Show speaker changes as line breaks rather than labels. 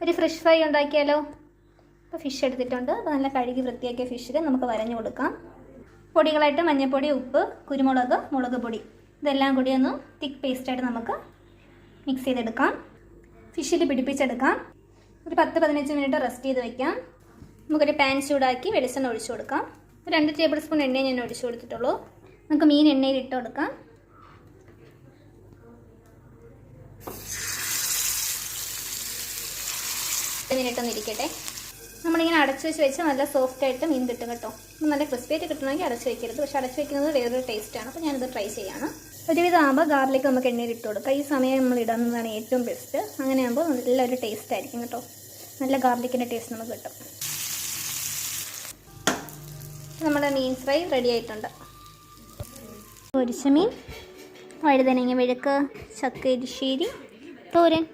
ഒരു fish fry ഉണ്ടാക്കിയാലോ? അപ്പോൾ ഫിഷ് എടുത്തിട്ടുണ്ട്. അപ്പോൾ നല്ല കഴുകി വൃത്തിയാക്കിയ ഫിഷിൽ നമുക്ക് വരഞ്ഞു കൊടുക്കാം. പൊടികളായിട്ട് മഞ്ഞൾപ്പൊടി, ഉപ്പ്, കുരുമുളക്, മുളക് പൊടി ഇതെല്ലാം കൂടി ഒന്ന് തിക്ക് പേസ്റ്റായിട്ട് നമുക്ക് മിക്സ് ചെയ്തെടുക്കാം. ഫിഷിൽ പിടിപ്പിച്ചെടുക്കാം. ഒരു 10-15 മിനിറ്റ് റെസ്റ്റ് ചെയ്ത് വയ്ക്കാം. നമുക്കൊരു പാൻ ചൂടാക്കി വെളിച്ചെണ്ണ ഒഴിച്ചു കൊടുക്കാം. 2 ടേബിൾ സ്പൂൺ എണ്ണ ഞാൻ ഒഴിച്ചു കൊടുത്തിട്ടുള്ളൂ. നമുക്ക് മീൻ എണ്ണയിൽ ഇട്ട് കൊടുക്കാം. മിനിറ്റ് ഒന്ന് ഇരിക്കട്ടെ. നമ്മളിങ്ങനെ അടച്ചു വെച്ച് നല്ല സോഫ്റ്റായിട്ട് മീൻ കിട്ടും കേട്ടോ. നല്ല ക്രിസ്പിയായിട്ട് കിട്ടണമെങ്കിൽ അടച്ചു വയ്ക്കരുത്. പക്ഷേ അടച്ചു വയ്ക്കുന്നത് വേറൊരു ടേസ്റ്റാണ്. അപ്പോൾ ഞാനിത് ട്രൈ ചെയ്യാണ്. ഒരുവിധം ആകുമ്പോൾ ഗാർലിക് നമുക്ക് എണ്ണയിൽ ഇട്ട് കൊടുക്കാം. ഈ സമയം നമ്മൾ ഇടുന്നതാണ് ഏറ്റവും ബെസ്റ്റ്. അങ്ങനെ ആകുമ്പോൾ നല്ലൊരു ടേസ്റ്റ് ആയിരിക്കും കേട്ടോ. നല്ല ഗാർലിക്കിൻ്റെ ടേസ്റ്റ് നമുക്ക് കിട്ടും. നമ്മുടെ മീൻ ഫ്രൈ റെഡി ആയിട്ടുണ്ട്. പൊരിച്ച മീൻ, വഴുതനങ്ങ മെഴുക്ക്, ചക്ക എരിശ്ശേരി, തോരൻ.